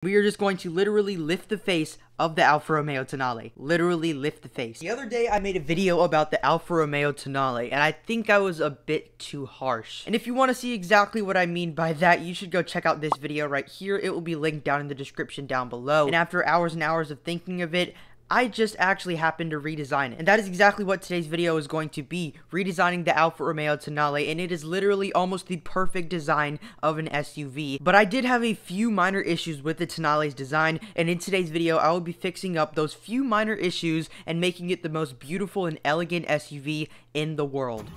We are just going to literally lift the face of the Alfa Romeo Tonale. Literally lift the face. The other day I made a video about the Alfa Romeo Tonale, and I think I was a bit too harsh. And if you want to see exactly what I mean by that, you should go check out this video right here. It will be linked down in the description down below. And after hours and hours of thinking of it, I just actually happened to redesign it. And that is exactly what today's video is going to be. Redesigning the Alfa Romeo Tonale, and it is literally almost the perfect design of an SUV. But I did have a few minor issues with the Tonale's design, and in today's video, I will be fixing up those few minor issues and making it the most beautiful and elegant SUV in the world.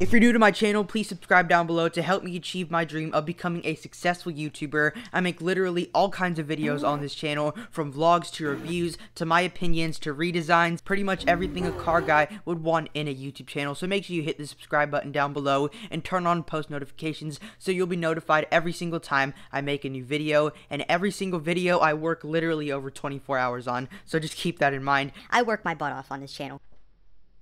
If you're new to my channel, please subscribe down below to help me achieve my dream of becoming a successful YouTuber. I make literally all kinds of videos on this channel, from vlogs to reviews, to my opinions, to redesigns, pretty much everything a car guy would want in a YouTube channel. So make sure you hit the subscribe button down below and turn on post notifications so you'll be notified every single time I make a new video. And every single video I work literally over 24 hours on, so just keep that in mind. I work my butt off on this channel.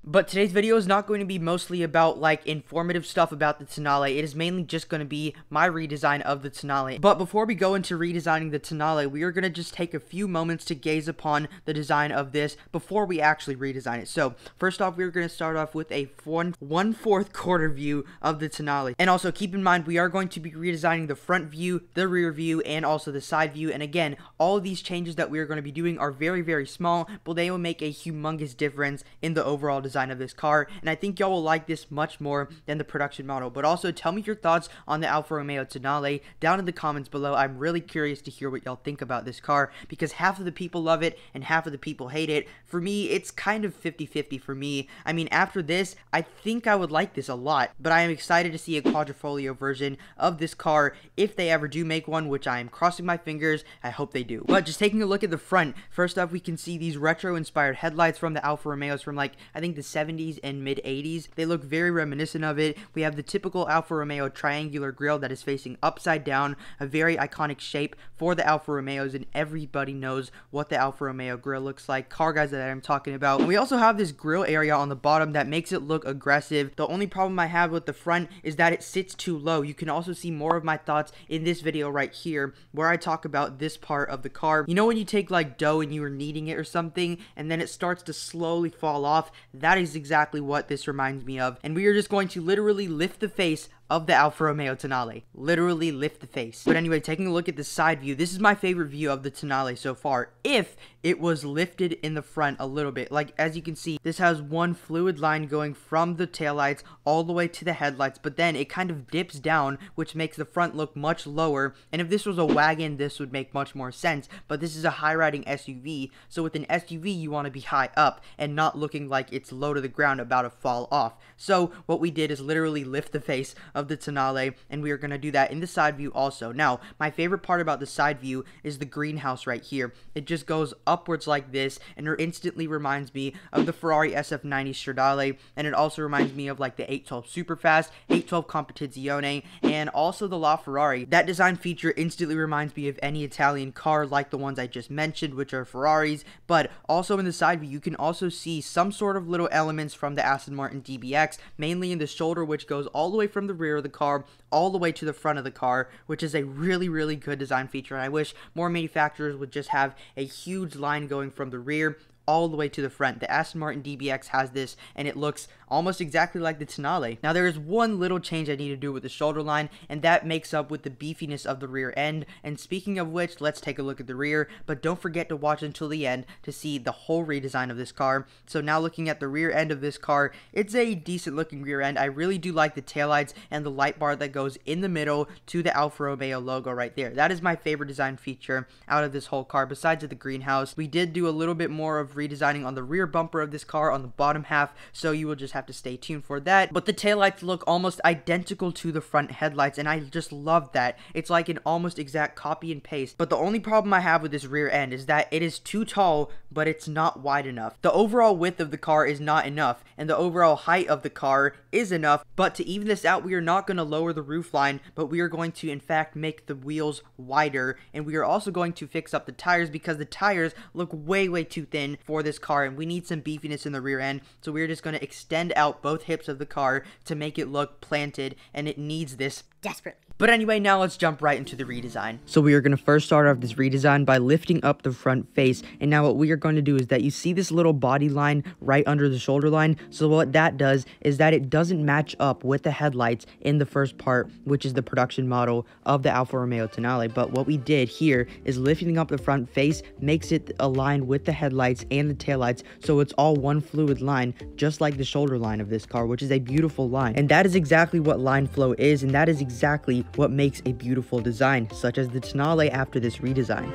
But today's video is not going to be mostly about, like, informative stuff about the Tonale. It is mainly just going to be my redesign of the Tonale. But before we go into redesigning the Tonale, we are going to just take a few moments to gaze upon the design of this before we actually redesign it. So, first off, we're going to start off with a 1/4 quarter view of the Tonale. And also, keep in mind, we are going to be redesigning the front view, the rear view, and also the side view. And again, all of these changes that we are going to be doing are very, very small, but they will make a humongous difference in the overall design of this car, and I think y'all will like this much more than the production model. But also, tell me your thoughts on the Alfa Romeo Tonale down in the comments below. I'm really curious to hear what y'all think about this car, because half of the people love it and half of the people hate it. For me, it's kind of 50-50 for me. I mean, after this, I think I would like this a lot, but I am excited to see a quadrifoglio version of this car if they ever do make one, which I am crossing my fingers. I hope they do. But just taking a look at the front, first off, we can see these retro inspired headlights from the Alfa Romeos from, like, I think the 70s and mid 80s. They look very reminiscent of it. We have the typical Alfa Romeo triangular grille that is facing upside down, a very iconic shape for the Alfa Romeos, and everybody knows what the Alfa Romeo grille looks like, car guys that I'm talking about. And we also have this grille area on the bottom that makes it look aggressive. The only problem I have with the front is that it sits too low. You can also see more of my thoughts in this video right here, where I talk about this part of the car. You know when you take, like, dough and you are kneading it or something, and then it starts to slowly fall off? That is exactly what this reminds me of. And we are just going to literally lift the face of the Alfa Romeo Tonale. Literally lift the face. But anyway, taking a look at the side view, this is my favorite view of the Tonale so far, if it was lifted in the front a little bit. Like, as you can see, this has one fluid line going from the taillights all the way to the headlights, but then it kind of dips down, which makes the front look much lower. And if this was a wagon, this would make much more sense, but this is a high-riding SUV, so with an SUV, you want to be high up and not looking like it's low to the ground about to fall off. So what we did is literally lift the face of the Tonale, and we are going to do that in the side view also. Now, my favorite part about the side view is the greenhouse right here. It just goes upwards like this, and it instantly reminds me of the Ferrari SF90 Stradale, and it also reminds me of, like, the 812 Superfast, 812 Competizione, and also the LaFerrari. That design feature instantly reminds me of any Italian car like the ones I just mentioned, which are Ferraris. But also in the side view, you can also see some sort of little elements from the Aston Martin DBX, mainly in the shoulder, which goes all the way from the rear of the car all the way to the front of the car, which is a really, really good design feature. And I wish more manufacturers would just have a huge line going from the rear all the way to the front. The Aston Martin DBX has this, and it looks almost exactly like the Tonale. Now, there is one little change I need to do with the shoulder line, and that makes up with the beefiness of the rear end. And speaking of which, let's take a look at the rear, but don't forget to watch until the end to see the whole redesign of this car. So now looking at the rear end of this car, it's a decent looking rear end. I really do like the taillights and the light bar that goes in the middle to the Alfa Romeo logo right there. That is my favorite design feature out of this whole car, besides the greenhouse. We did do a little bit more of redesigning on the rear bumper of this car on the bottom half, so you will just have to stay tuned for that. But the taillights look almost identical to the front headlights, and I just love that. It's like an almost exact copy and paste. But the only problem I have with this rear end is that it is too tall, but it's not wide enough. The overall width of the car is not enough, and the overall height of the car is enough. But to even this out, we are not going to lower the roof line, but we are going to in fact make the wheels wider, and we are also going to fix up the tires because the tires look way too thin for this car, and we need some beefiness in the rear end. So we're just going to extend out both hips of the car to make it look planted, and it needs this desperately. But anyway, now let's jump right into the redesign. So we are going to first start off this redesign by lifting up the front face. And now what we are going to do is that you see this little body line right under the shoulder line. So what that does is that it doesn't match up with the headlights in the first part, which is the production model of the Alfa Romeo Tonale. But what we did here is lifting up the front face makes it aligned with the headlights and the taillights. So it's all one fluid line, just like the shoulder line of this car, which is a beautiful line. And that is exactly what line flow is, and that is exactly what makes a beautiful design, such as the Tonale after this redesign.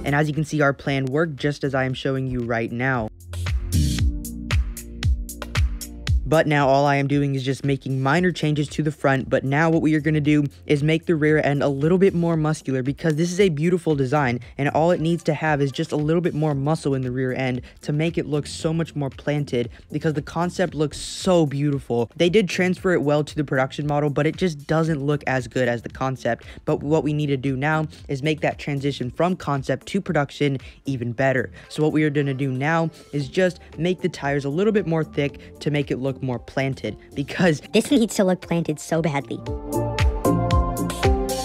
And as you can see, our plan worked just as I am showing you right now. But now all I am doing is just making minor changes to the front. But now what we are going to do is make the rear end a little bit more muscular, because this is a beautiful design and all it needs to have is just a little bit more muscle in the rear end to make it look so much more planted, because the concept looks so beautiful. They did transfer it well to the production model, but it just doesn't look as good as the concept. But what we need to do now is make that transition from concept to production even better. So what we are going to do now is just make the tires a little bit more thick to make it look more planted, because This needs to look planted so badly.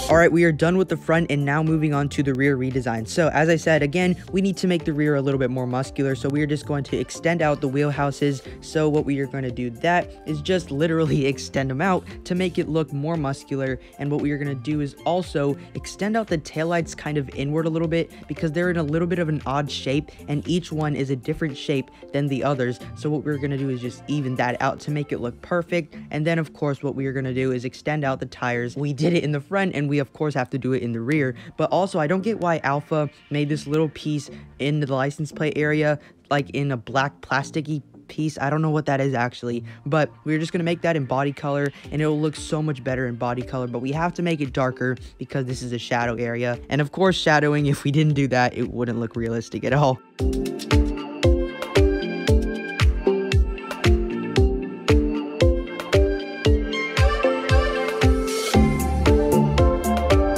Alright, we are done with the front and now moving on to the rear redesign. So as I said, again, we need to make the rear a little bit more muscular, so we are just going to extend out the wheelhouses. So what we are going to do that is just literally extend them out to make it look more muscular. And what we are going to do is also extend out the taillights kind of inward a little bit, because they're in a little bit of an odd shape and each one is a different shape than the others. So what we're going to do is just even that out to make it look perfect. And then of course what we are going to do is extend out the tires. We did it in the front and we of course have to do it in the rear. But also I don't get why Alfa made this little piece in the license plate area like in a black plasticky piece. I don't know what that is actually, but we're just gonna make that in body color and it'll look so much better in body color. But we have to make it darker because this is a shadow area, and of course shadowing, if we didn't do that, it wouldn't look realistic at all.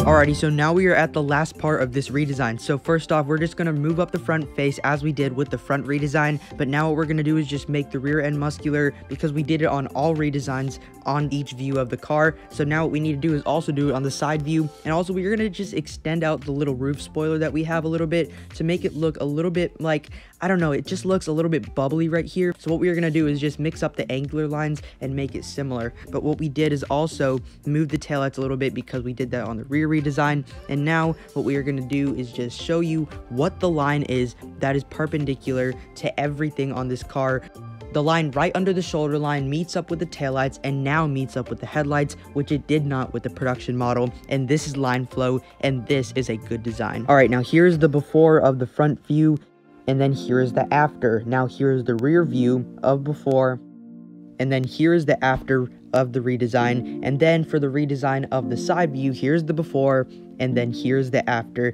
Alrighty, so now we are at the last part of this redesign. So first off, we're just going to move up the front face as we did with the front redesign. But now what we're going to do is just make the rear end muscular, because we did it on all redesigns on each view of the car. So now what we need to do is also do it on the side view. And also we're going to just extend out the little roof spoiler that we have a little bit to make it look a little bit like, I don't know, it just looks a little bit bubbly right here. So what we are going to do is just mix up the angular lines and make it similar. But what we did is also move the taillights a little bit, because we did that on the rear redesign. And now what we are going to do is just show you what the line is that is perpendicular to everything on this car. The line right under the shoulder line meets up with the taillights and now meets up with the headlights, which it did not with the production model. And this is line flow, and this is a good design. All right, now here's the before of the front view, and then here is the after. Now here is the rear view of before, and then here is the after of the redesign. And then for the redesign of the side view, here's the before, and then here's the after.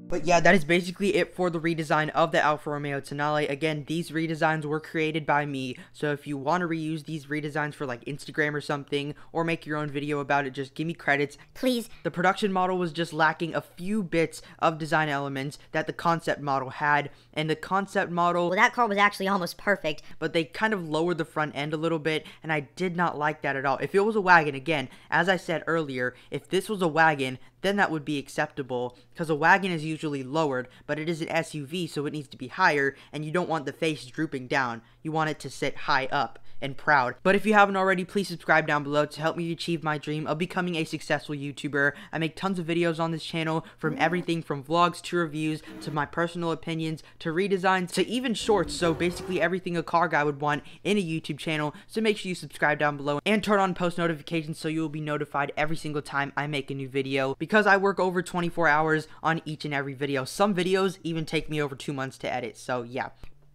But yeah, that is basically it for the redesign of the Alfa Romeo Tonale. Again, these redesigns were created by me, so if you want to reuse these redesigns for like Instagram or something, or make your own video about it, just give me credits, please. The production model was just lacking a few bits of design elements that the concept model had, and the concept model, Well, that car was actually almost perfect. but they kind of lowered the front end a little bit, and I did not like that at all. If it was a wagon, again, as I said earlier, if this was a wagon, then that would be acceptable, because a wagon is usually lowered, but it is an SUV, so it needs to be higher, and you don't want the face drooping down. You want it to sit high up and proud. But if you haven't already, please subscribe down below to help me achieve my dream of becoming a successful YouTuber. I make tons of videos on this channel, from everything from vlogs to reviews to my personal opinions to redesigns to even shorts, so basically everything a car guy would want in a YouTube channel. So make sure you subscribe down below and turn on post notifications so you will be notified every single time I make a new video, because because I work over 24 hours on each and every video. Some videos even take me over 2 months to edit, so yeah.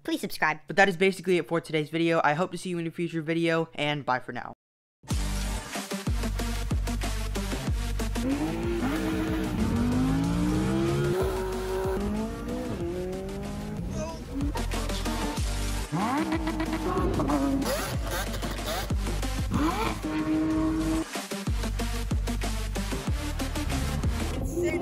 Please subscribe. But that is basically it for today's video. I hope to see you in a future video, and bye for now. Say